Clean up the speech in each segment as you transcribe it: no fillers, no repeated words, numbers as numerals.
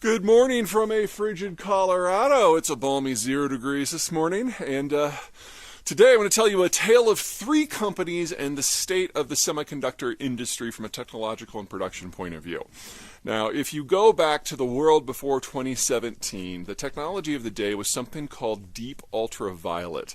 Good morning from a frigid Colorado. It's a balmy 0 degrees this morning, and today I'm going to tell you a tale of three companies and the state of the semiconductor industry from a technological and production point of view. Now, if you go back to the world before 2017, the technology of the day was something called deep ultraviolet.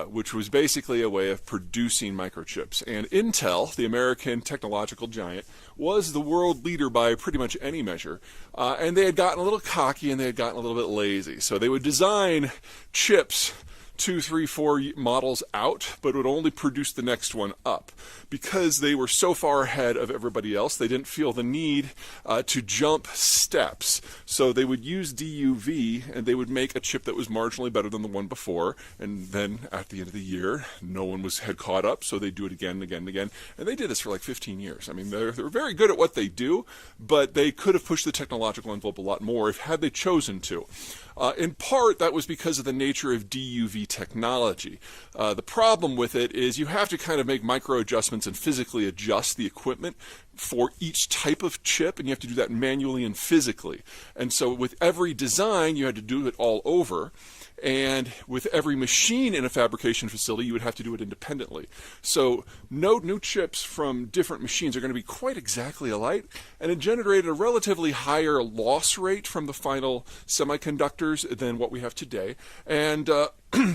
Which was basically a way of producing microchips. And Intel, the American technological giant, was the world leader by pretty much any measure. And they had gotten a little cocky and they had gotten a little bit lazy. So they would design chips 2, 3, 4 models out, but would only produce the next one up. Because they were so far ahead of everybody else, they didn't feel the need to jump steps. So they would use DUV, and they would make a chip that was marginally better than the one before. And then at the end of the year, no one had caught up, so they'd do it again and again and again. And they did this for like 15 years. I mean, they're very good at what they do, but they could have pushed the technological envelope a lot more had they chosen to. In part, that was because of the nature of DUV technology. The problem with it is you have to kind of make micro adjustments and physically adjust the equipment for each type of chip, and you have to do that manually and physically. And so with every design, you had to do it all over. And with every machine in a fabrication facility, you would have to do it independently. So no new chips from different machines are going to be quite exactly alike, and it generated a relatively higher loss rate from the final semiconductors than what we have today, and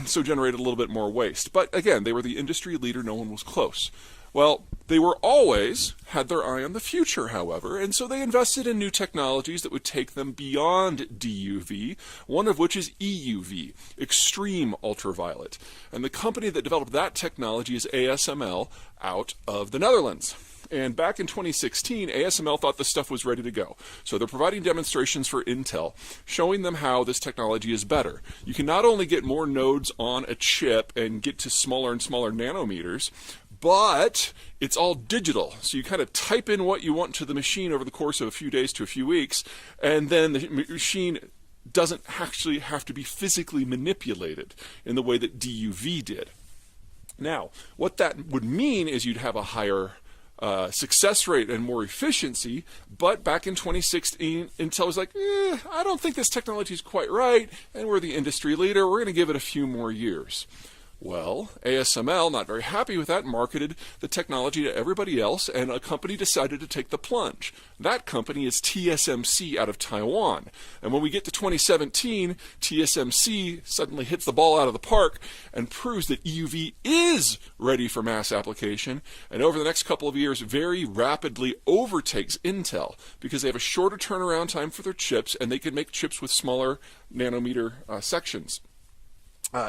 so generated a little bit more waste. But again, they were the industry leader, no one was close. Well, they were always had their eye on the future, however, and so they invested in new technologies that would take them beyond DUV, one of which is EUV, extreme ultraviolet. And the company that developed that technology is ASML out of the Netherlands. And back in 2016, ASML thought this stuff was ready to go. So they're providing demonstrations for Intel, showing them how this technology is better. You can not only get more nodes on a chip and get to smaller and smaller nanometers, but it's all digital. So you kind of type in what you want to the machine over the course of a few days to a few weeks, and then the machine doesn't actually have to be physically manipulated in the way that DUV did. Now, what that would mean is you'd have a higher success rate and more efficiency, but back in 2016, Intel was like, I don't think this technology is quite right, and we're the industry leader, we're going to give it a few more years. Well, ASML, not very happy with that, marketed the technology to everybody else, and a company decided to take the plunge. That company is TSMC out of Taiwan. And when we get to 2017, TSMC suddenly hits the ball out of the park and proves that EUV is ready for mass application, and over the next couple of years very rapidly overtakes Intel because they have a shorter turnaround time for their chips, and they can make chips with smaller nanometer sections.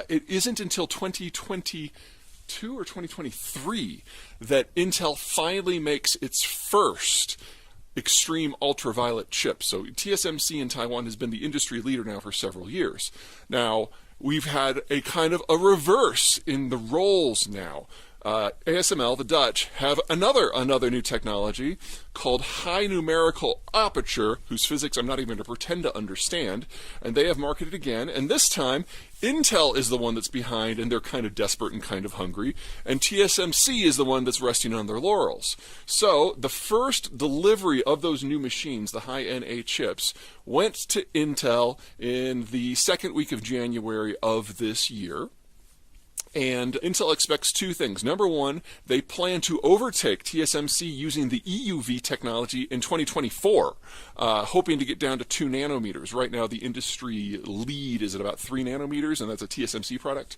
It isn't until 2022 or 2023 that Intel finally makes its first extreme ultraviolet chip. So TSMC in Taiwan has been the industry leader now for several years. Now, we've had a kind of a reverse in the roles now. ASML, the Dutch, have another new technology called high numerical aperture, whose physics I'm not even going to pretend to understand, and they have marketed again, and this time Intel is the one that's behind, and they're kind of desperate and kind of hungry, and TSMC is the one that's resting on their laurels. So the first delivery of those new machines, the high-NA chips, went to Intel in the second week of January of this year. And Intel expects two things. Number one, they plan to overtake TSMC using the EUV technology in 2024, hoping to get down to 2 nanometers. Right now, the industry lead is at about 3 nanometers, and that's a TSMC product.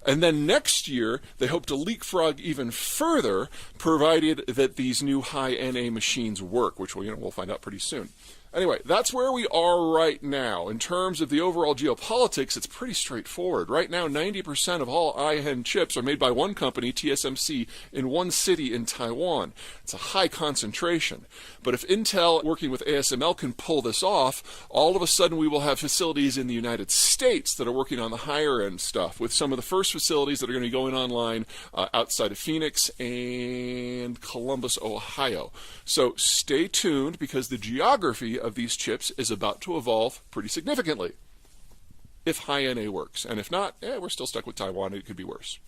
And then next year, they hope to leapfrog even further, provided that these new high-NA machines work, which we'll find out pretty soon. Anyway, that's where we are right now. In terms of the overall geopolitics, it's pretty straightforward. Right now, 90% of all high-end chips are made by one company, TSMC, in one city in Taiwan. It's a high concentration. But if Intel, working with ASML, can pull this off, all of a sudden we will have facilities in the United States that are working on the higher-end stuff, with some of the first facilities that are going to be going online outside of Phoenix and Columbus, Ohio. So stay tuned, because the geography of these chips is about to evolve pretty significantly, if high-NA works. And if not, we're still stuck with Taiwan. It could be worse.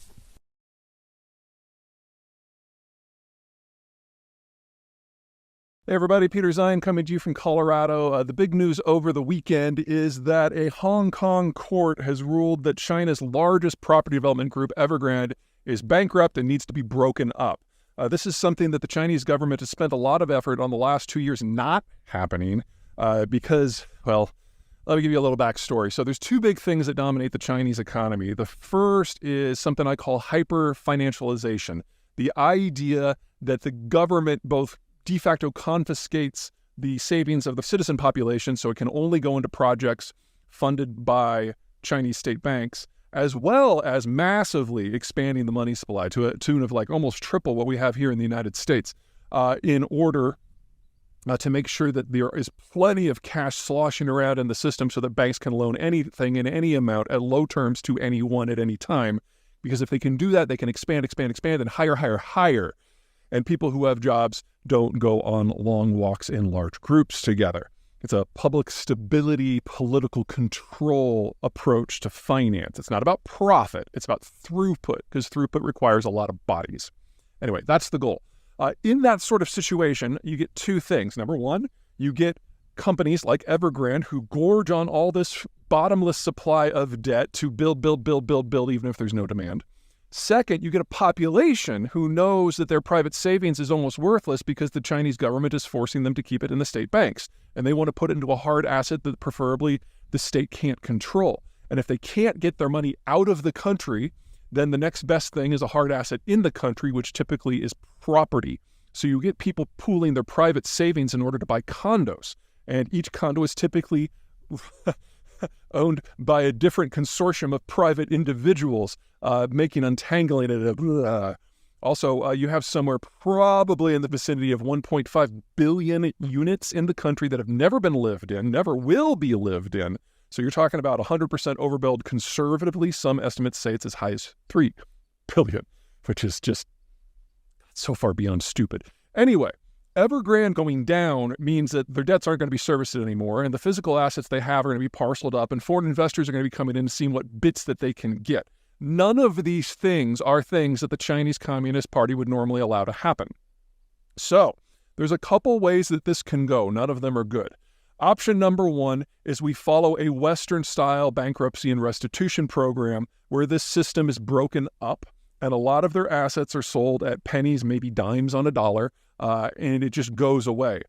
Hey everybody, Peter Zeihan coming to you from Colorado. The big news over the weekend is that a Hong Kong court has ruled that China's largest property development group, Evergrande, is bankrupt and needs to be broken up. This is something that the Chinese government has spent a lot of effort on the last 2 years not happening because, well, let me give you a little backstory. So there's two big things that dominate the Chinese economy. The first is something I call hyper-financialization, the idea that the government both de facto confiscates the savings of the citizen population so it can only go into projects funded by Chinese state banks, as well as massively expanding the money supply to a tune of like almost triple what we have here in the United States in order to make sure that there is plenty of cash sloshing around in the system so that banks can loan anything in any amount at low terms to anyone at any time. Because if they can do that, they can expand, and hire. And people who have jobs don't go on long walks in large groups together. It's a public stability, political control approach to finance. It's not about profit. It's about throughput, because throughput requires a lot of bodies. Anyway, that's the goal. In that sort of situation, you get two things. Number one, you get companies like Evergrande who gorge on all this bottomless supply of debt to build, even if there's no demand. Second, you get a population who knows that their private savings is almost worthless because the Chinese government is forcing them to keep it in the state banks. And they want to put it into a hard asset that preferably the state can't control. And if they can't get their money out of the country, then the next best thing is a hard asset in the country, which typically is property. So you get people pooling their private savings in order to buy condos. And each condo is typically owned by a different consortium of private individuals, making untangling it. Also, you have somewhere probably in the vicinity of 1.5 billion units in the country that have never been lived in, never will be lived in. So you're talking about 100% overbuild conservatively. Some estimates say it's as high as 3 billion, which is just so far beyond stupid. Anyway, Evergrande going down means that their debts aren't going to be serviced anymore, and the physical assets they have are going to be parceled up, and foreign investors are going to be coming in and seeing what bits that they can get. None of these things are things that the Chinese Communist Party would normally allow to happen. So, there's a couple ways that this can go. None of them are good. Option number one is we follow a Western-style bankruptcy and restitution program where this system is broken up, and a lot of their assets are sold at pennies, maybe dimes on a dollar, and it just goes away.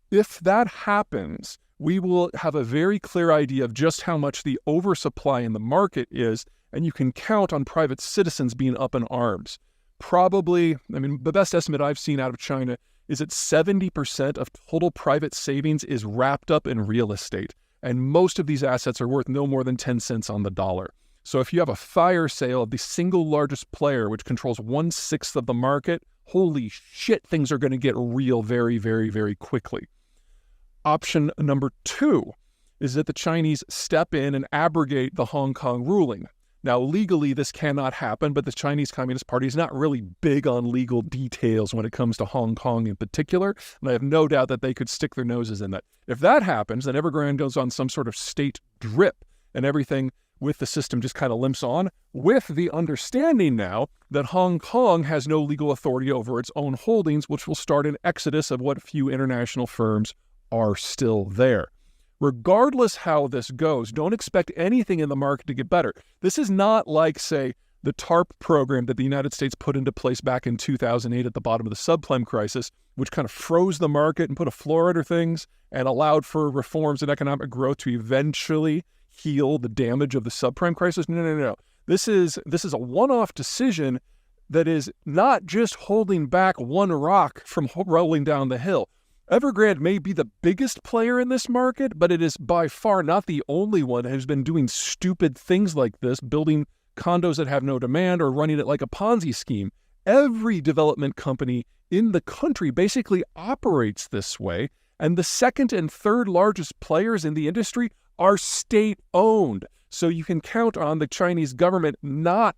If that happens, we will have a very clear idea of just how much the oversupply in the market is, and you can count on private citizens being up in arms. Probably, the best estimate I've seen out of China is that 70% of total private savings is wrapped up in real estate, and most of these assets are worth no more than 10 cents on the dollar. So if you have a fire sale of the single largest player, which controls 1/6 of the market, holy shit, things are going to get real very, very, very quickly. Option number two is that the Chinese step in and abrogate the Hong Kong ruling. Now, legally, this cannot happen, but the Chinese Communist Party is not really big on legal details when it comes to Hong Kong in particular, and I have no doubt that they could stick their noses in that. If that happens, then Evergrande goes on some sort of state drip, and everything with the system just kind of limps on, with the understanding now that Hong Kong has no legal authority over its own holdings, which will start an exodus of what few international firms are still there. Regardless how this goes, don't expect anything in the market to get better. This is not like, say, the TARP program that the United States put into place back in 2008 at the bottom of the subprime crisis, which kind of froze the market and put a floor under things and allowed for reforms in economic growth to eventually heal the damage of the subprime crisis. No. This is a one-off decision that is not just holding back one rock from rolling down the hill. Evergrande may be the biggest player in this market, but it is by far not the only one who's been doing stupid things like this, building condos that have no demand or running it like a Ponzi scheme. Every development company in the country basically operates this way, and the second and third largest players in the industry are state-owned. So you can count on the Chinese government not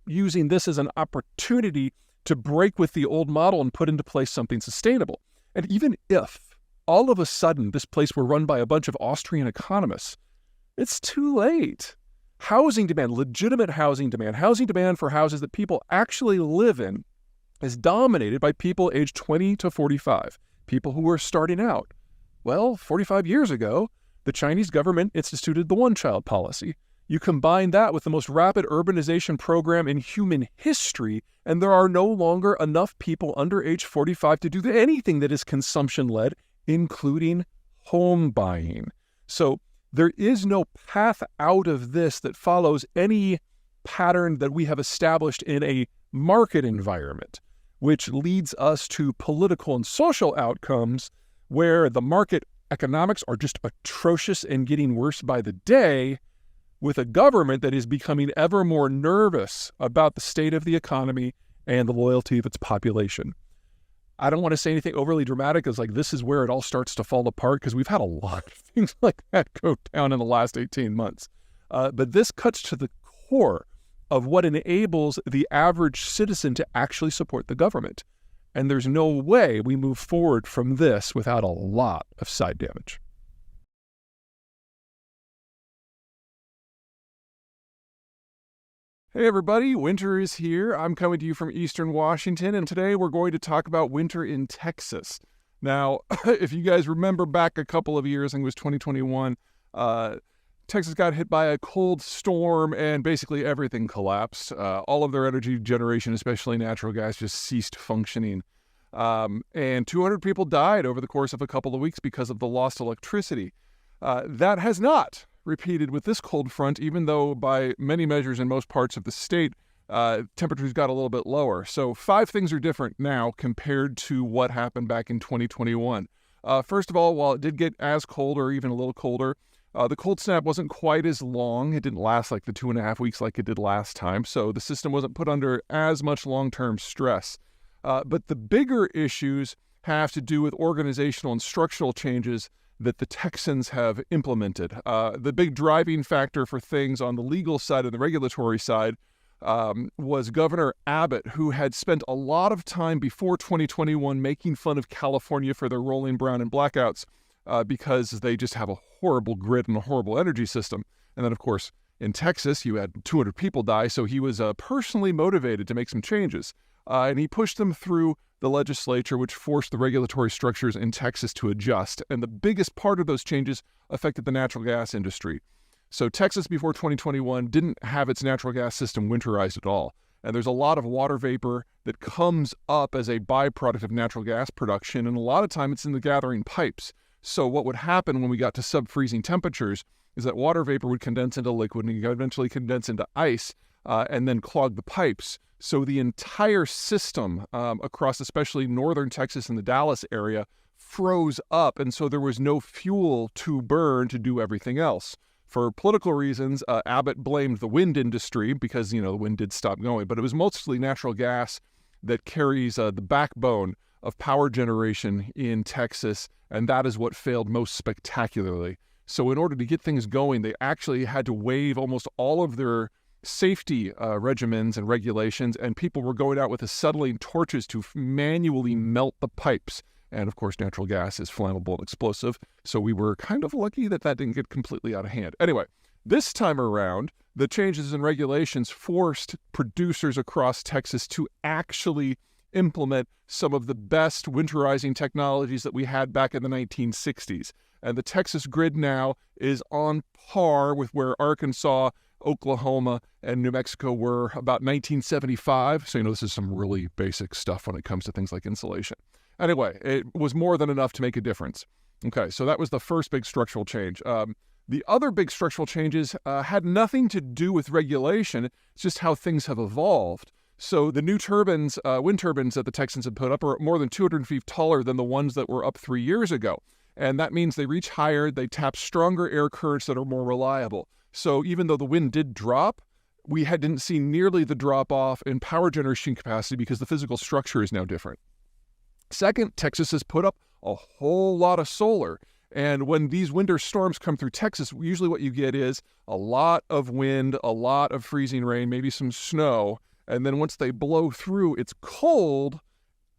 using this as an opportunity to break with the old model and put into place something sustainable. And even if all of a sudden this place were run by a bunch of Austrian economists, it's too late. Housing demand, legitimate housing demand for houses that people actually live in, is dominated by people aged 20 to 45. people who are starting out. Well, 45 years ago, the Chinese government instituted the one-child policy. You combine that with the most rapid urbanization program in human history, and there are no longer enough people under age 45 to do anything that is consumption-led, including home buying. So there is no path out of this that follows any pattern that we have established in a market environment, which leads us to political and social outcomes where the market economics are just atrocious and getting worse by the day, with a government that is becoming ever more nervous about the state of the economy and the loyalty of its population. I don't want to say anything overly dramatic, as like this is where it all starts to fall apart, because we've had a lot of things like that go down in the last 18 months. But this cuts to the core of what enables the average citizen to actually support the government. And there's no way we move forward from this without a lot of side damage. Hey everybody, winter is here. I'm coming to you from Eastern Washington, and today we're going to talk about winter in Texas. Now, if you guys remember back a couple of years, I think it was 2021, Texas got hit by a cold storm and basically everything collapsed. All of their energy generation, especially natural gas, just ceased functioning. And 200 people died over the course of a couple of weeks because of the lost electricity. That has not repeated with this cold front, even though by many measures in most parts of the state, temperatures got a little bit lower. So 5 things are different now compared to what happened back in 2021. First of all, while it did get as cold or even a little colder, the cold snap wasn't quite as long. It didn't last like the 2.5 weeks like it did last time, so the system wasn't put under as much long-term stress. But the bigger issues have to do with organizational and structural changes that the Texans have implemented. The big driving factor for things on the legal side and the regulatory side was Governor Abbott, who had spent a lot of time before 2021 making fun of California for their rolling brown and blackouts because they just have a horrible grid and a horrible energy system. And then, of course, in Texas, you had 200 people die, so he was personally motivated to make some changes. And he pushed them through the legislature, which forced the regulatory structures in Texas to adjust. And the biggest part of those changes affected the natural gas industry. So Texas, before 2021, didn't have its natural gas system winterized at all. And there's a lot of water vapor that comes up as a byproduct of natural gas production, and a lot of time it's in the gathering pipes. So what would happen when we got to sub-freezing temperatures is that water vapor would condense into liquid and eventually condense into ice and then clog the pipes. So the entire system across especially northern Texas and the Dallas area froze up, and so there was no fuel to burn to do everything else. For political reasons, Abbott blamed the wind industry because, the wind did stop going, but it was mostly natural gas that carries the backbone of power generation in Texas, and that is what failed most spectacularly. So in order to get things going, they actually had to waive almost all of their safety regimens and regulations, and people were going out with acetylene torches to manually melt the pipes. And of course, natural gas is flammable and explosive, so we were kind of lucky that didn't get completely out of hand. Anyway, this time around, the changes in regulations forced producers across Texas to actually implement some of the best winterizing technologies that we had back in the 1960s. And the Texas grid now is on par with where Arkansas, Oklahoma, and New Mexico were about 1975. So, this is some really basic stuff when it comes to things like insulation. Anyway, it was more than enough to make a difference. Okay, so that was the first big structural change. The other big structural changes had nothing to do with regulation. It's just how things have evolved. So the new turbines, wind turbines that the Texans had put up are more than 200 feet taller than the ones that were up 3 years ago. And that means they reach higher, they tap stronger air currents that are more reliable. So even though the wind did drop, we didn't see nearly the drop-off in power generation capacity because the physical structure is now different. Second, Texas has put up a whole lot of solar. And when these winter storms come through Texas, usually what you get is a lot of wind, a lot of freezing rain, maybe some snow. And then once they blow through, it's cold,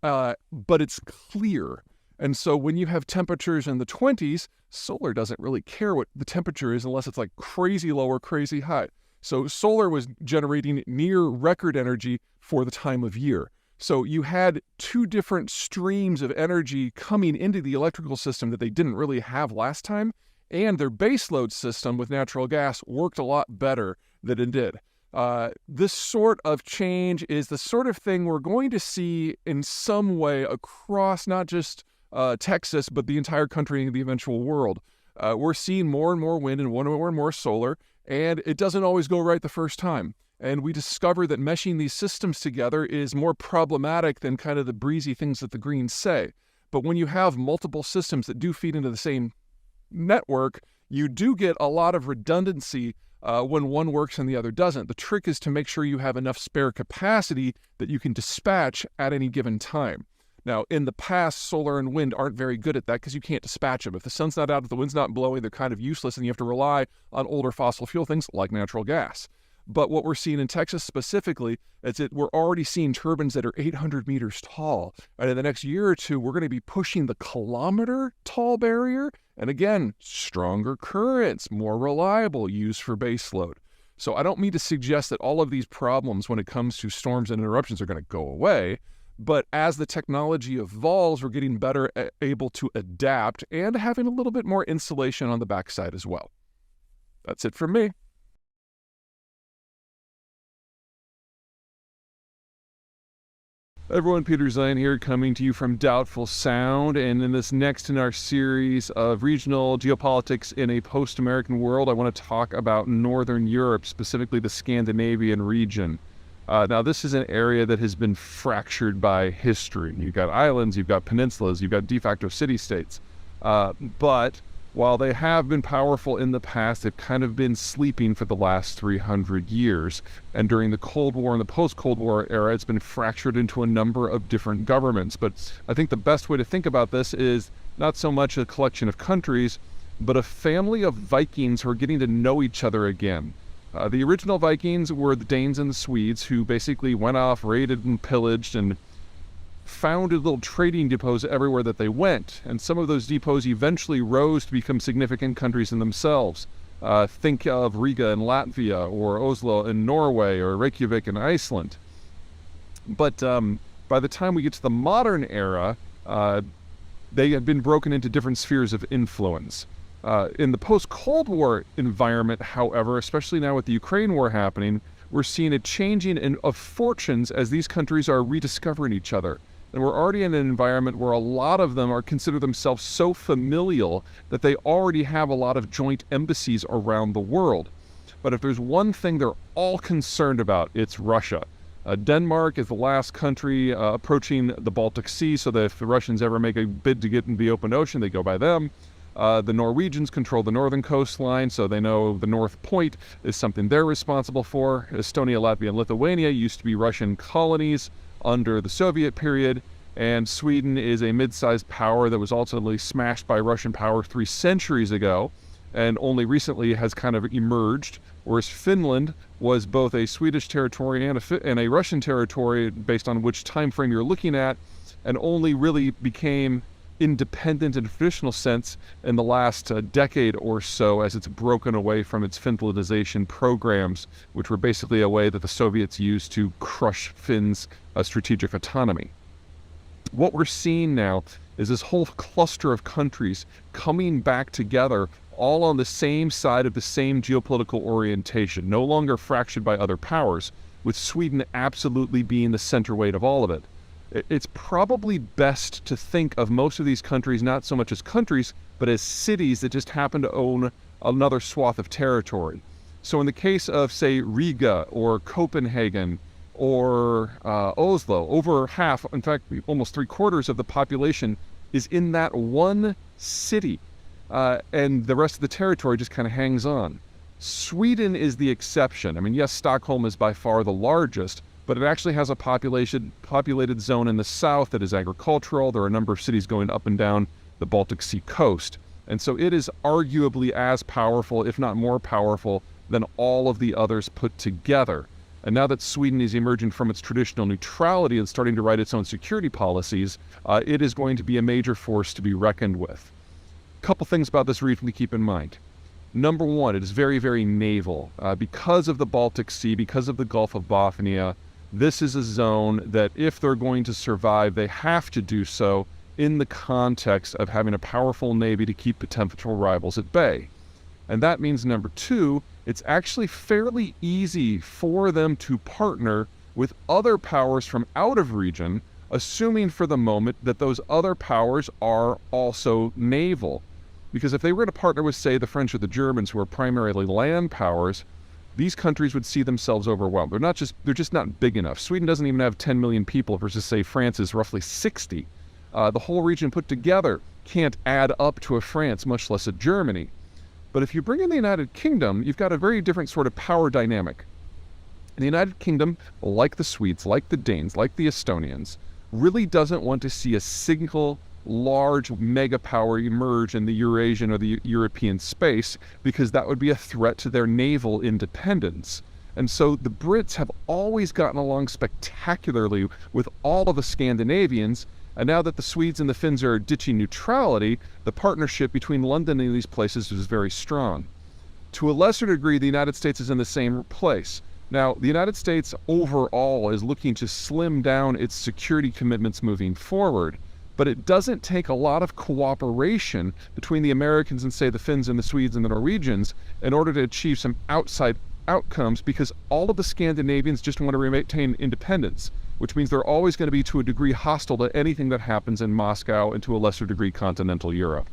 but it's clear. And so when you have temperatures in the 20s, solar doesn't really care what the temperature is unless it's like crazy low or crazy high. So solar was generating near record energy for the time of year. So you had two different streams of energy coming into the electrical system that they didn't really have last time, and their baseload system with natural gas worked a lot better than it did. This sort of change is the sort of thing we're going to see in some way across not just Texas, but the entire country and the eventual world. We're seeing more and more wind and more and more solar, and it doesn't always go right the first time. And we discover that meshing these systems together is more problematic than kind of the breezy things that the Greens say. But when you have multiple systems that do feed into the same network, you do get a lot of redundancy when one works and the other doesn't. The trick is to make sure you have enough spare capacity that you can dispatch at any given time. Now, in the past, solar and wind aren't very good at that because you can't dispatch them. If the sun's not out, if the wind's not blowing, they're kind of useless, and you have to rely on older fossil fuel things like natural gas. But what we're seeing in Texas specifically is that we're already seeing turbines that are 800 meters tall. And in the next year or two, we're going to be pushing the kilometer tall barrier. And again, stronger currents, more reliable, used for baseload. So I don't mean to suggest that all of these problems when it comes to storms and interruptions are going to go away. But as the technology evolves, we're getting better able to adapt and having a little bit more insulation on the backside as well. That's it from me. Everyone, Peter Zeihan here, coming to you from Doubtful Sound, and in this next in our series of regional geopolitics in a post-American world, I want to talk about Northern Europe, specifically the Scandinavian region. Now, this is an area that has been fractured by history. You've got islands, you've got peninsulas, you've got de facto city-states. But while they have been powerful in the past, they've kind of been sleeping for the last 300 years. And during the Cold War and the post-Cold War era, it's been fractured into a number of different governments. But I think the best way to think about this is not so much a collection of countries, but a family of Vikings who are getting to know each other again. The original Vikings were the Danes and the Swedes, who basically went off, raided and pillaged, and founded little trading depots everywhere that they went. And some of those depots eventually rose to become significant countries in themselves. Think of Riga in Latvia, or Oslo in Norway, or Reykjavik in Iceland. But by the time we get to the modern era, they had been broken into different spheres of influence. In the post-Cold War environment, however, especially now with the Ukraine war happening, we're seeing a changing of fortunes as these countries are rediscovering each other. And we're already in an environment where a lot of them consider themselves so familial that they already have a lot of joint embassies around the world. But if there's one thing they're all concerned about, it's Russia. Denmark is the last country approaching the Baltic Sea, so that if the Russians ever make a bid to get into the open ocean, they go by them. The Norwegians control the northern coastline, so they know the North Point is something they're responsible for. Estonia, Latvia, and Lithuania used to be Russian colonies under the Soviet period, and Sweden is a mid-sized power that was ultimately smashed by Russian power 3 centuries ago, and only recently has kind of emerged, whereas Finland was both a Swedish territory and a Russian territory, based on which time frame you're looking at, and only really became independent in a traditional sense in the last decade or so, as it's broken away from its Finlandization programs, which were basically a way that the Soviets used to crush Finns' strategic autonomy. What we're seeing now is this whole cluster of countries coming back together, all on the same side of the same geopolitical orientation, no longer fractured by other powers, with Sweden absolutely being the center weight of all of it. It's probably best to think of most of these countries not so much as countries, but as cities that just happen to own another swath of territory. So in the case of, say, Riga or Copenhagen or Oslo, over half, in fact, almost 3/4 of the population is in that one city, and the rest of the territory just kind of hangs on. Sweden is the exception. I mean, yes, Stockholm is by far the largest, but it actually has a populated zone in the south that is agricultural. There are a number of cities going up and down the Baltic Sea coast. And so it is arguably as powerful, if not more powerful, than all of the others put together. And now that Sweden is emerging from its traditional neutrality and starting to write its own security policies, it is going to be a major force to be reckoned with. A couple things about this region to keep in mind. Number one, it is very, very naval. Because of the Baltic Sea, because of the Gulf of Bothnia, This is a zone that if they're going to survive, they have to do so in the context of having a powerful navy to keep potential rivals at bay. And that means, number two, it's actually fairly easy for them to partner with other powers from out of region, assuming for the moment that those other powers are also naval. Because if they were to partner with, say, the French or the Germans, who are primarily land powers, these countries would see themselves overwhelmed. They're just not big enough. Sweden doesn't even have 10 million people versus, say, France is roughly 60. The whole region put together can't add up to a France, much less a Germany. But if you bring in the United Kingdom, you've got a very different sort of power dynamic. And the United Kingdom, like the Swedes, like the Danes, like the Estonians, really doesn't want to see a single large mega power emerge in the Eurasian or the European space, because that would be a threat to their naval independence. And so the Brits have always gotten along spectacularly with all of the Scandinavians, and now that the Swedes and the Finns are ditching neutrality, the partnership between London and these places is very strong. To a lesser degree, the United States is in the same place. Now, the United States overall is looking to slim down its security commitments moving forward, but it doesn't take a lot of cooperation between the Americans and, say, the Finns and the Swedes and the Norwegians in order to achieve some outside outcomes, because all of the Scandinavians just want to maintain independence, which means they're always going to be, to a degree, hostile to anything that happens in Moscow and, to a lesser degree, continental Europe.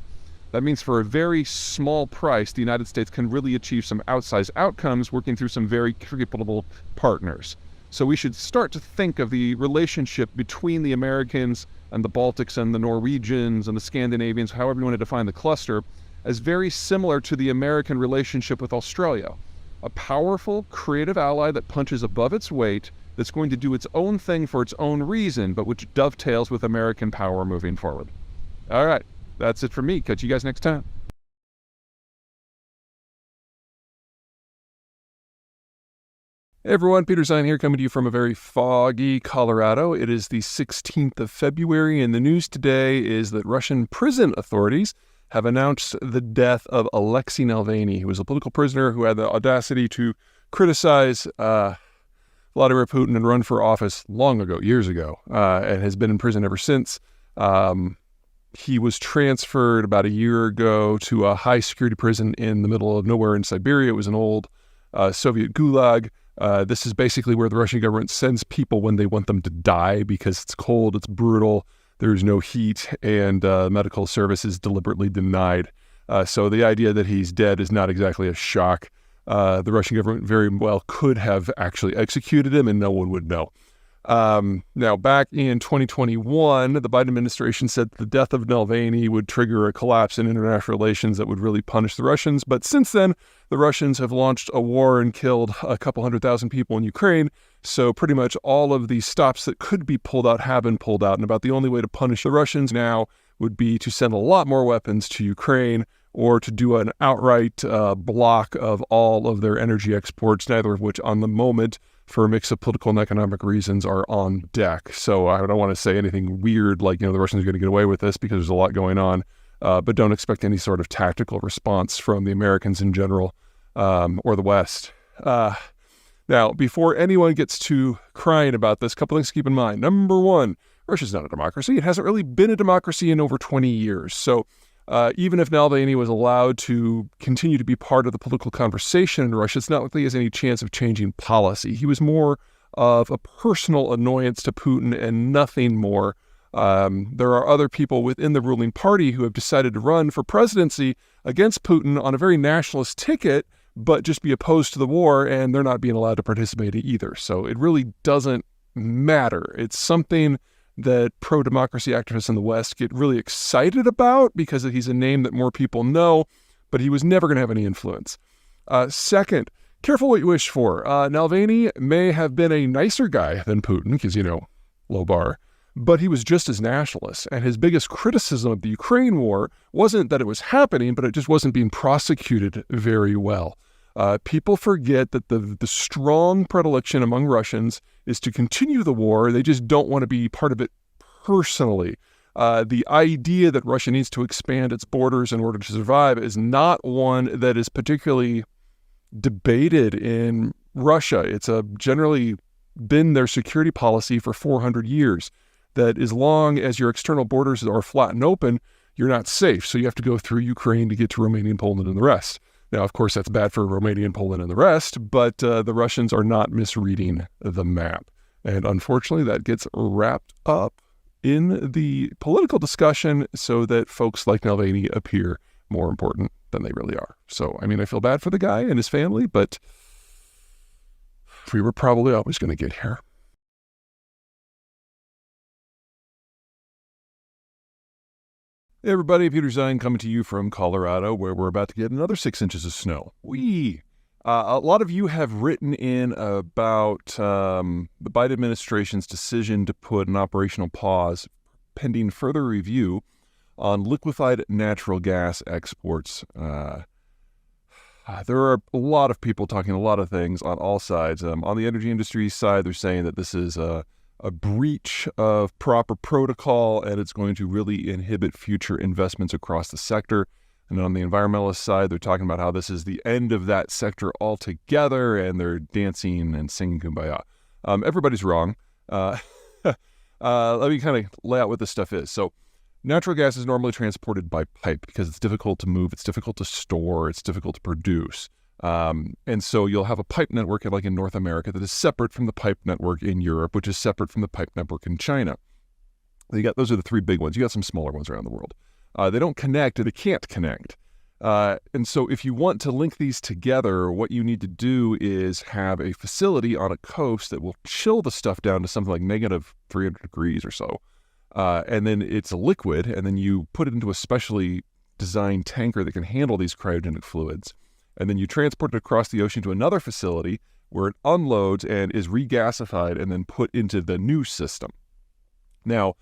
That means for a very small price, the United States can really achieve some outsized outcomes working through some very credible partners. So we should start to think of the relationship between the Americans and the Baltics and the Norwegians and the Scandinavians, however you want to define the cluster, as very similar to the American relationship with Australia. A powerful, creative ally that punches above its weight, that's going to do its own thing for its own reason, but which dovetails with American power moving forward. All right, that's it for me. Catch you guys next time. Hey everyone, Peter Zeihan here, coming to you from a very foggy Colorado. It is the 16th of February, and the news today is that Russian prison authorities have announced the death of Alexei Navalny, who was a political prisoner who had the audacity to criticize Vladimir Putin and run for office long ago, years ago, and has been in prison ever since. He was transferred about a year ago to a high-security prison in the middle of nowhere in Siberia. It was an old Soviet gulag. This is basically where the Russian government sends people when they want them to die, because it's cold, it's brutal, there's no heat, and medical service is deliberately denied. So the idea that he's dead is not exactly a shock. The Russian government very well could have actually executed him, and no one would know. Now, back in 2021, the Biden administration said the death of Navalny would trigger a collapse in international relations that would really punish the Russians. But since then, the Russians have launched a war and killed a couple 100,000 people in Ukraine. So pretty much all of the stops that could be pulled out have been pulled out. And about the only way to punish the Russians now would be to send a lot more weapons to Ukraine, or to do an outright block of all of their energy exports, neither of which on the moment, for a mix of political and economic reasons, are on deck. So I don't want to say anything weird like, the Russians are going to get away with this, because there's a lot going on, but don't expect any sort of tactical response from the Americans in general, or the West. Now, before anyone gets to crying about this, a couple things to keep in mind. Number one, Russia's not a democracy. It hasn't really been a democracy in over 20 years. So even if Navalny was allowed to continue to be part of the political conversation in Russia, it's not like he has any chance of changing policy. He was more of a personal annoyance to Putin and nothing more. There are other people within the ruling party who have decided to run for presidency against Putin on a very nationalist ticket, but just be opposed to the war, and they're not being allowed to participate either. So it really doesn't matter. It's something that pro-democracy activists in the West get really excited about because he's a name that more people know, but he was never going to have any influence. Second, careful what you wish for. Navalny may have been a nicer guy than Putin, because, low bar, but he was just as nationalist. And his biggest criticism of the Ukraine war wasn't that it was happening, but it just wasn't being prosecuted very well. People forget that the strong predilection among Russians is to continue the war. They just don't want to be part of it personally. The idea that Russia needs to expand its borders in order to survive is not one that is particularly debated in Russia. It's a generally been their security policy for 400 years, that as long as your external borders are flat and open, you're not safe. So you have to go through Ukraine to get to Romania and Poland and the rest. Now, of course, that's bad for Romania and Poland and the rest, but the Russians are not misreading the map. And unfortunately, that gets wrapped up in the political discussion so that folks like Navalny appear more important than they really are. So, I mean, I feel bad for the guy and his family, but we were probably always going to get here. Hey everybody, Peter Zeihan coming to you from Colorado, where we're about to get another 6 inches of snow. A lot of you have written in about the Biden administration's decision to put an operational pause pending further review on liquefied natural gas exports. There are a lot of people talking a lot of things on all sides. On the energy industry side, they're saying that this is a breach of proper protocol and it's going to really inhibit future investments across the sector. And on the environmentalist side, they're talking about how this is the end of that sector altogether, and they're dancing and singing Kumbaya. Everybody's wrong. Let me kind of lay out what this stuff is. So natural gas is normally transported by pipe because it's difficult to move, it's difficult to store, it's difficult to produce. And so you'll have a pipe network like in North America that is separate from the pipe network in Europe, which is separate from the pipe network in China. Those are the three big ones. You got some smaller ones around the world. They don't connect, or they can't connect. And so if you want to link these together, what you need to do is have a facility on a coast that will chill the stuff down to something like negative 300 degrees or so. And then it's a liquid, and then you put it into a specially designed tanker that can handle these cryogenic fluids. And then you transport it across the ocean to another facility where it unloads and is regasified and then put into the new system. Now,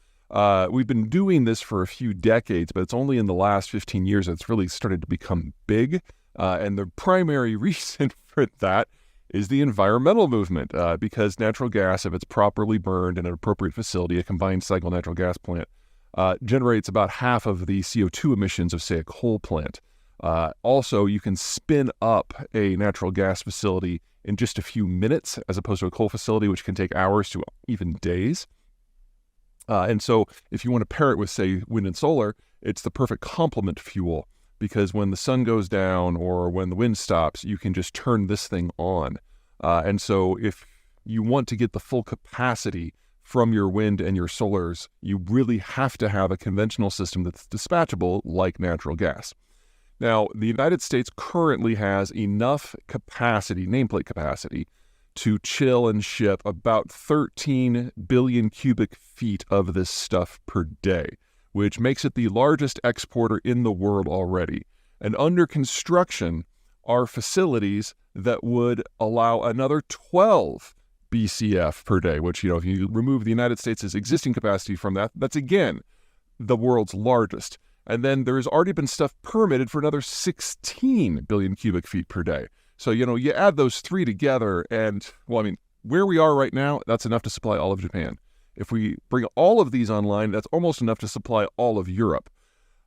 we've been doing this for a few decades, but it's only in the last 15 years that it's really started to become big. And the primary reason for that is the environmental movement, because natural gas, if it's properly burned in an appropriate facility, a combined cycle natural gas plant, generates about half of the CO2 emissions of, say, a coal plant. Also, you can spin up a natural gas facility in just a few minutes, as opposed to a coal facility, which can take hours to even days. And so if you want to pair it with, say, wind and solar, it's the perfect complement fuel, because when the sun goes down or when the wind stops, you can just turn this thing on. And so if you want to get the full capacity from your wind and your solars, you really have to have a conventional system that's dispatchable like natural gas. Now, the United States currently has enough capacity, nameplate capacity, to chill and ship about 13 billion cubic feet of this stuff per day, which makes it the largest exporter in the world already. And under construction are facilities that would allow another 12 BCF per day, which, if you remove the United States' existing capacity from that, that's again the world's largest. And then there's already been stuff permitted for another 16 billion cubic feet per day. So, you add those three together and, where we are right now, that's enough to supply all of Japan. If we bring all of these online, that's almost enough to supply all of Europe.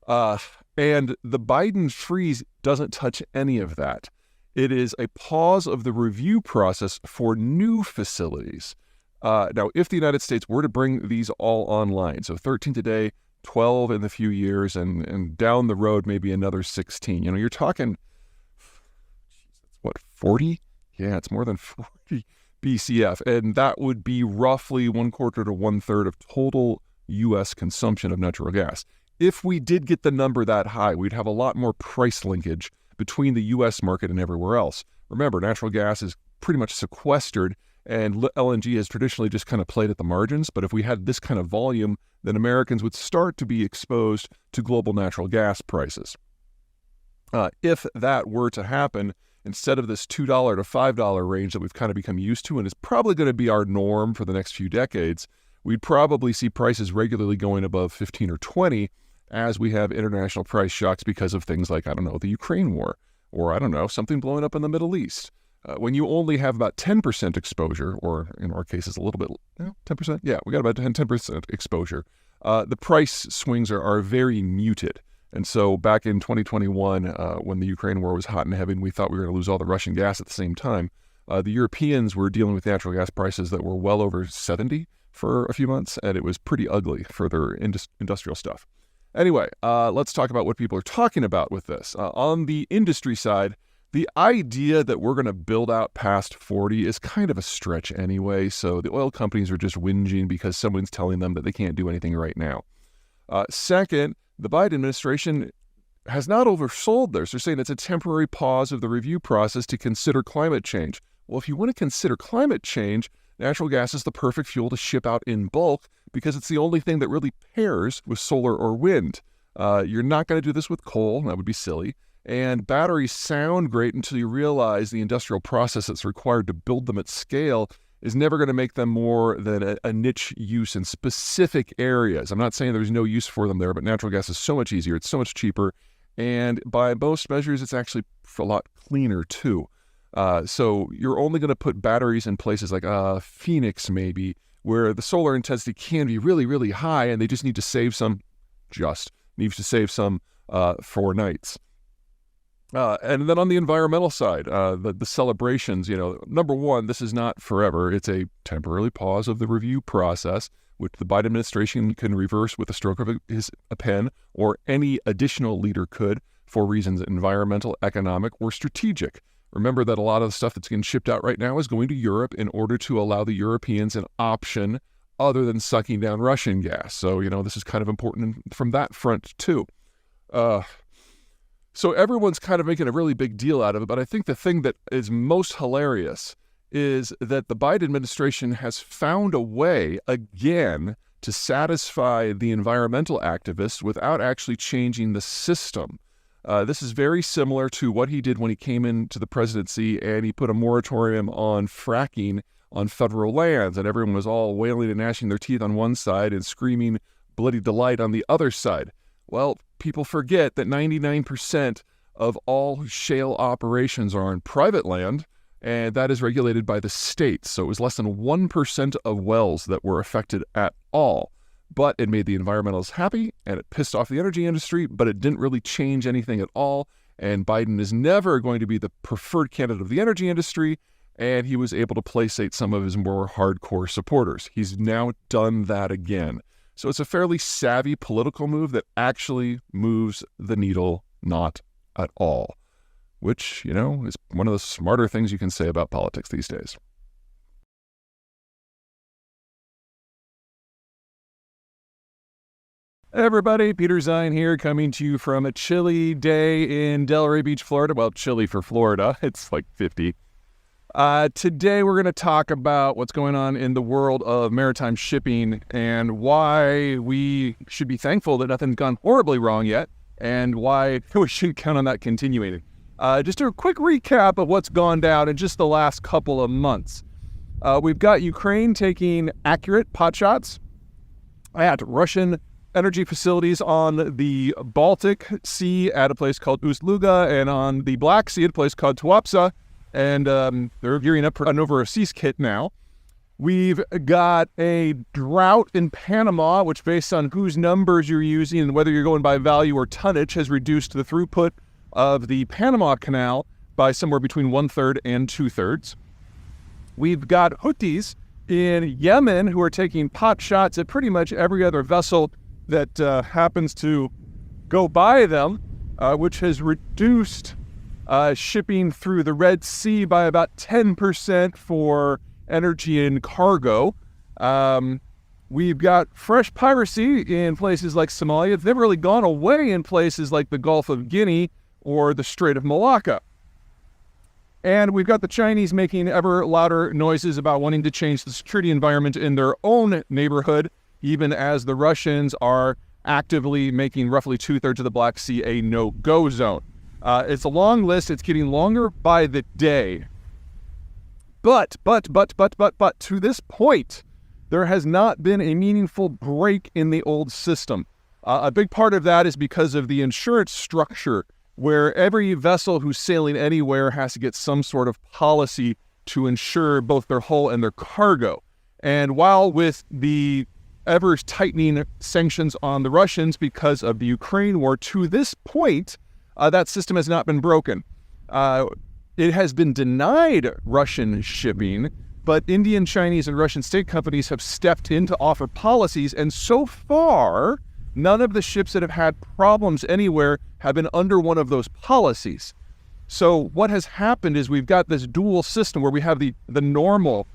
And the Biden freeze doesn't touch any of that. It is a pause of the review process for new facilities. Now, if the United States were to bring these all online, so 13 today, 12 in the few years, and down the road, maybe another 16, you're talking... 40? Yeah, it's more than 40 BCF. And that would be roughly 1/4 to 1/3 of total U.S. consumption of natural gas. If we did get the number that high, we'd have a lot more price linkage between the U.S. market and everywhere else. Remember, natural gas is pretty much sequestered, and LNG has traditionally just kind of played at the margins. But if we had this kind of volume, then Americans would start to be exposed to global natural gas prices. If that were to happen, instead of this $2 to $5 range that we've kind of become used to and is probably going to be our norm for the next few decades, we'd probably see prices regularly going above 15 or 20 as we have international price shocks because of things like, the Ukraine war, or something blowing up in the Middle East. When you only have about 10% exposure, or in our cases a little bit, 10%? Yeah, we got about 10% exposure. The price swings are very muted. And so back in 2021, when the Ukraine war was hot and heavy and we thought we were going to lose all the Russian gas at the same time, The Europeans were dealing with natural gas prices that were well over 70 for a few months, and it was pretty ugly for their industrial stuff. Anyway, let's talk about what people are talking about with this. On the industry side, the idea that we're going to build out past 40 is kind of a stretch anyway, so the oil companies are just whinging because someone's telling them that they can't do anything right now. Second, the Biden administration has not oversold this. They're saying it's a temporary pause of the review process to consider climate change. Well, if you want to consider climate change, natural gas is the perfect fuel to ship out in bulk because it's the only thing that really pairs with solar or wind. You're not going to do this with coal. That would be silly. And batteries sound great until you realize the industrial process that's required to build them at scale is never going to make them more than a niche use in specific areas. I'm not saying there's no use for them there, but natural gas is so much easier. It's so much cheaper. And by most measures, it's actually a lot cleaner too. So you're only going to put batteries in places like Phoenix maybe, where the solar intensity can be really, really high, and they just need to save some for nights. And then on the environmental side, the celebrations, number one, this is not forever. It's a temporary pause of the review process, which the Biden administration can reverse with a stroke of a pen, or any additional leader could, for reasons environmental, economic, or strategic. Remember that a lot of the stuff that's getting shipped out right now is going to Europe in order to allow the Europeans an option other than sucking down Russian gas. So, this is kind of important from that front too. So everyone's kind of making a really big deal out of it, but I think the thing that is most hilarious is that the Biden administration has found a way, again, to satisfy the environmental activists without actually changing the system. This is very similar to what he did when he came into the presidency and he put a moratorium on fracking on federal lands, and everyone was all wailing and gnashing their teeth on one side and screaming bloody delight on the other side. Well, people forget that 99% of all shale operations are on private land, and that is regulated by the states. So it was less than 1% of wells that were affected at all. But it made the environmentalists happy, and it pissed off the energy industry, but it didn't really change anything at all. And Biden is never going to be the preferred candidate of the energy industry, and he was able to placate some of his more hardcore supporters. He's now done that again. So it's a fairly savvy political move that actually moves the needle not at all, which, is one of the smarter things you can say about politics these days. Hey everybody, Peter Zeihan here, coming to you from a chilly day in Delray Beach, Florida. Well, chilly for Florida. It's like 50. Today we're going to talk about what's going on in the world of maritime shipping and why we should be thankful that nothing's gone horribly wrong yet, and why we shouldn't count on that continuing. Just a quick recap of what's gone down in just the last couple of months. We've got Ukraine taking accurate potshots at Russian energy facilities on the Baltic Sea at a place called Ust-Luga, and on the Black Sea at a place called Tuapse. And they're gearing up for an overseas kit now. We've got a drought in Panama, which, based on whose numbers you're using and whether you're going by value or tonnage, has reduced the throughput of the Panama Canal by somewhere between 1/3 and 2/3. We've got Houthis in Yemen who are taking pot shots at pretty much every other vessel that happens to go by them, which has reduced shipping through the Red Sea by about 10% for energy and cargo. We've got fresh piracy in places like Somalia. It's never really gone away in places like the Gulf of Guinea or the Strait of Malacca. And we've got the Chinese making ever louder noises about wanting to change the security environment in their own neighborhood, even as the Russians are actively making roughly 2/3 of the Black Sea a no-go zone. It's a long list. It's getting longer by the day. But, to this point, there has not been a meaningful break in the old system. A big part of that is because of the insurance structure, where every vessel who's sailing anywhere has to get some sort of policy to insure both their hull and their cargo. And while with the ever-tightening sanctions on the Russians because of the Ukraine war, to this point, that system has not been broken. it has been denied Russian shipping, but Indian, Chinese, and Russian state companies have stepped in to offer policies, and so far, none of the ships that have had problems anywhere have been under one of those policies. So what has happened is we've got this dual system where we have the normal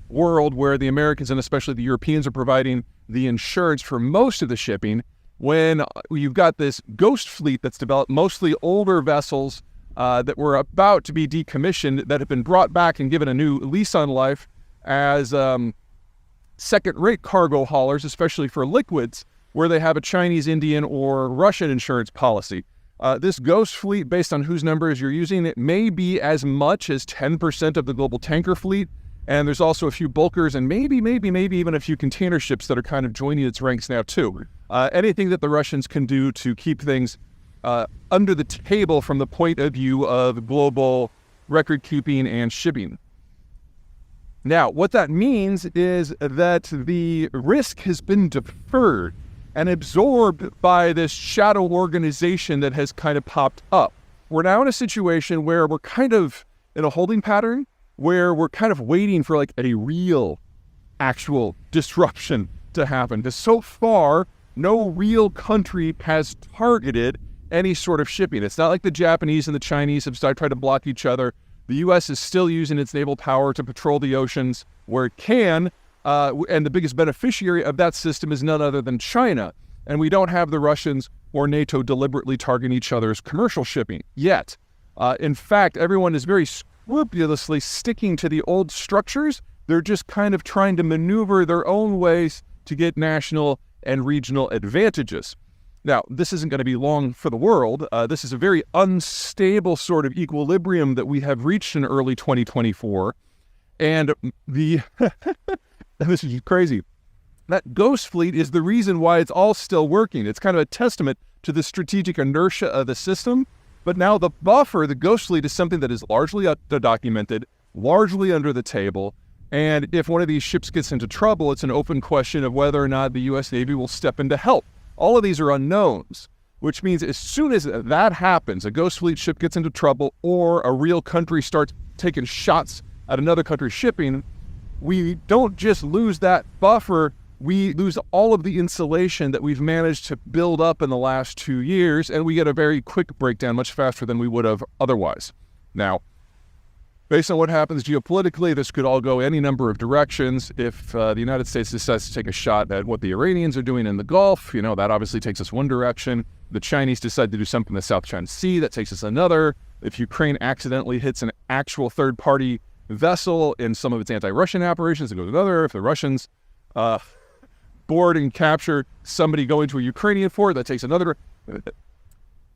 world where the Americans and especially the Europeans are providing the insurance for most of the shipping, when you've got this ghost fleet that's developed, mostly older vessels that were about to be decommissioned, that have been brought back and given a new lease on life as second-rate cargo haulers, especially for liquids, where they have a Chinese, Indian, or Russian insurance policy. This ghost fleet, based on whose numbers you're using, it may be as much as 10% of the global tanker fleet. And there's also a few bulkers and maybe even a few container ships that are kind of joining its ranks now too. Anything that the Russians can do to keep things under the table from the point of view of global record keeping and shipping. Now, what that means is that the risk has been deferred and absorbed by this shadow organization that has kind of popped up. We're now in a situation where we're kind of in a holding pattern, where we're kind of waiting for like a real, actual disruption to happen. Because so far, no real country has targeted any sort of shipping. It's not like the Japanese and the Chinese have started trying to block each other. The U.S. is still using its naval power to patrol the oceans where it can, and the biggest beneficiary of that system is none other than China. And we don't have the Russians or NATO deliberately targeting each other's commercial shipping yet. In fact, everyone is very scrupulously sticking to the old structures. They're just kind of trying to maneuver their own ways to get national and regional advantages. Now, this isn't going to be long for the world. This is a very unstable sort of equilibrium that we have reached in early 2024. And this is crazy. That ghost fleet is the reason why it's all still working. It's kind of a testament to the strategic inertia of the system. But now the buffer, the ghost fleet, is something that is largely documented, largely under the table. And if one of these ships gets into trouble, it's an open question of whether or not the U.S. Navy will step in to help. All of these are unknowns, which means as soon as that happens, a ghost fleet ship gets into trouble or a real country starts taking shots at another country's shipping, we don't just lose that buffer, we lose all of the insulation that we've managed to build up in the last 2 years, and we get a very quick breakdown, much faster than we would have otherwise. Now, based on what happens geopolitically, this could all go any number of directions. If the United States decides to take a shot at what the Iranians are doing in the Gulf, that obviously takes us one direction. The Chinese decide to do something in the South China Sea, that takes us another. If Ukraine accidentally hits an actual third-party vessel in some of its anti-Russian operations, it goes another. If the Russians board and capture somebody going to a Ukrainian fort, that takes another.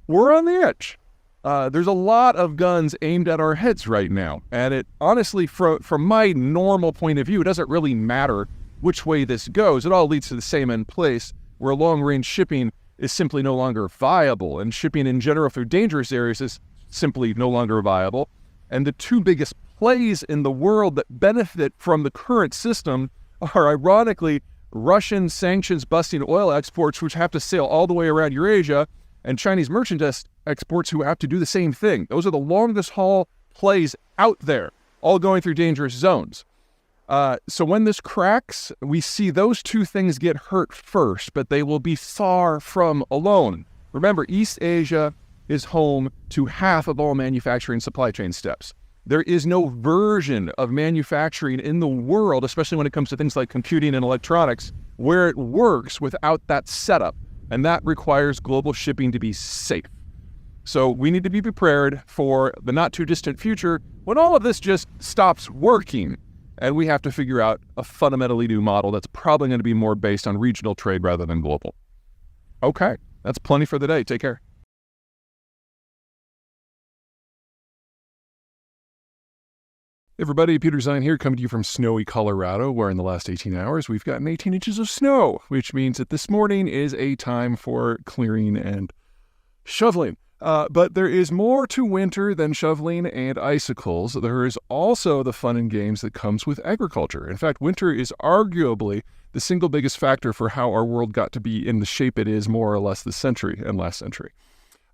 We're on the edge. There's a lot of guns aimed at our heads right now. And it honestly, from my normal point of view, it doesn't really matter which way this goes. It all leads to the same end place, where long-range shipping is simply no longer viable. And shipping in general through dangerous areas is simply no longer viable. And the two biggest plays in the world that benefit from the current system are, ironically, Russian sanctions-busting oil exports, which have to sail all the way around Eurasia, and Chinese merchandise exports who have to do the same thing. Those are the longest haul plays out there, all going through dangerous zones. So when this cracks, we see those two things get hurt first, but they will be far from alone. Remember, East Asia is home to half of all manufacturing supply chain steps. There is no version of manufacturing in the world, especially when it comes to things like computing and electronics, where it works without that setup. And that requires global shipping to be safe. So we need to be prepared for the not too distant future when all of this just stops working. And we have to figure out a fundamentally new model that's probably going to be more based on regional trade rather than global. Okay, that's plenty for the day. Take care. Hey everybody, Peter Zeihan here, coming to you from snowy Colorado, where in the last 18 hours we've gotten 18 inches of snow, which means that this morning is a time for clearing and shoveling. But there is more to winter than shoveling and icicles. There is also the fun and games that comes with agriculture. In fact, winter is arguably the single biggest factor for how our world got to be in the shape it is more or less this century and last century.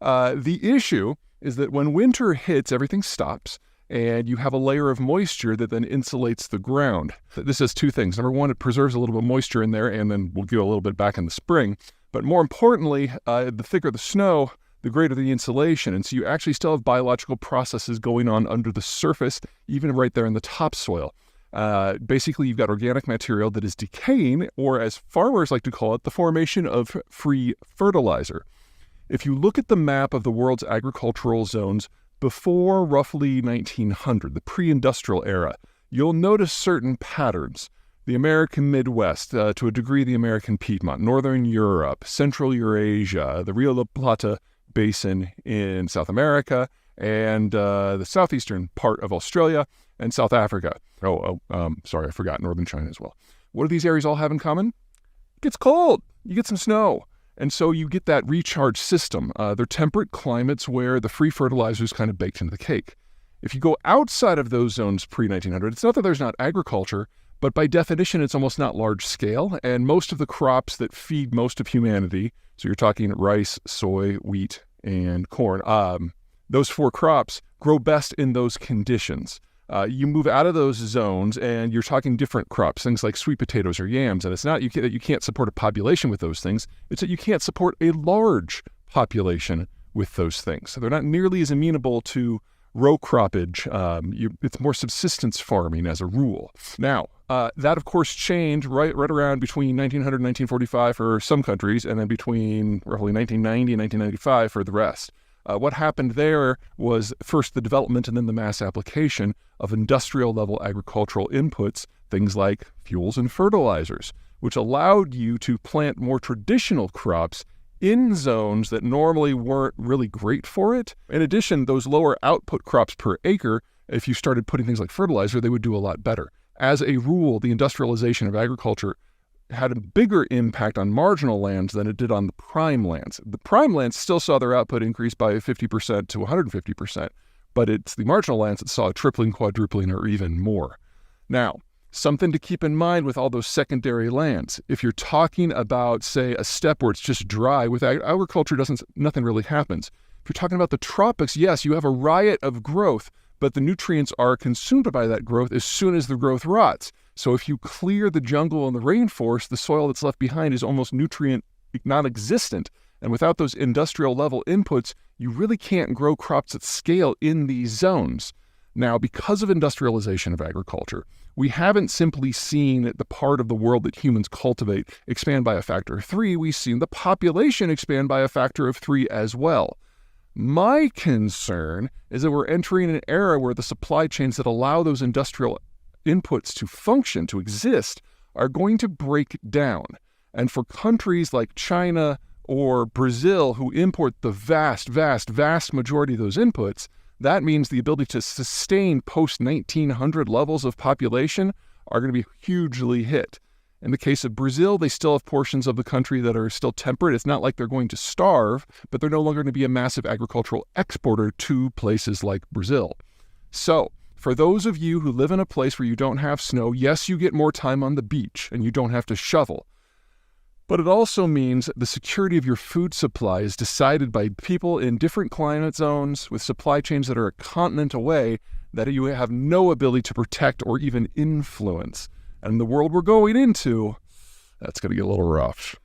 The issue is that when winter hits, everything stops, and you have a layer of moisture that then insulates the ground. This does two things. Number one, it preserves a little bit of moisture in there, and then we'll get a little bit back in the spring. But more importantly, the thicker the snow, the greater the insulation. And so you actually still have biological processes going on under the surface, even right there in the topsoil. Basically, you've got organic material that is decaying, or as farmers like to call it, the formation of free fertilizer. If you look at the map of the world's agricultural zones before roughly 1900, the pre-industrial era, you'll notice certain patterns. The American Midwest, to a degree the American Piedmont, Northern Europe, Central Eurasia, the Rio de la Plata Basin in South America, and the southeastern part of Australia and South Africa. Sorry, I forgot Northern China as well. What do these areas all have in common? It gets cold. You get some snow. And so you get that recharge system. They're temperate climates where the free fertilizer is kind of baked into the cake. If you go outside of those zones pre-1900, it's not that there's not agriculture, but by definition, it's almost not large scale. And most of the crops that feed most of humanity, so you're talking rice, soy, wheat, and corn, those four crops grow best in those conditions. You move out of those zones and you're talking different crops, things like sweet potatoes or yams. And it's not that you can't support a population with those things. It's that you can't support a large population with those things. So they're not nearly as amenable to row croppage. It's more subsistence farming as a rule. Now, that of course changed right around between 1900 and 1945 for some countries, and then between roughly 1990 and 1995 for the rest. What happened there was first the development and then the mass application of industrial-level agricultural inputs, things like fuels and fertilizers, which allowed you to plant more traditional crops in zones that normally weren't really great for it. In addition, those lower output crops per acre, if you started putting things like fertilizer, they would do a lot better. As a rule, the industrialization of agriculture had a bigger impact on marginal lands than it did on the prime lands. The prime lands still saw their output increase by 50% to 150%, but it's the marginal lands that saw a tripling, quadrupling, or even more. Now, something to keep in mind with all those secondary lands. If you're talking about, say, a steppe where it's just dry, with agriculture, nothing really happens. If you're talking about the tropics, yes, you have a riot of growth, but the nutrients are consumed by that growth as soon as the growth rots. So if you clear the jungle and the rainforest, the soil that's left behind is almost nutrient non-existent. And without those industrial level inputs, you really can't grow crops at scale in these zones. Now, because of industrialization of agriculture, we haven't simply seen the part of the world that humans cultivate expand by a factor of 3. We've seen the population expand by a factor of 3 as well. My concern is that we're entering an era where the supply chains that allow those industrial inputs to function, to exist, are going to break down. And for countries like China or Brazil, who import the vast majority of those inputs, that means the ability to sustain post-1900 levels of population are going to be hugely hit. In the case of Brazil, they still have portions of the country that are still temperate. It's not like they're going to starve, but they're no longer going to be a massive agricultural exporter to places like Brazil. So, for those of you who live in a place where you don't have snow, yes, you get more time on the beach and you don't have to shovel. But it also means the security of your food supply is decided by people in different climate zones with supply chains that are a continent away that you have no ability to protect or even influence. And in the world we're going into, that's going to get a little rough.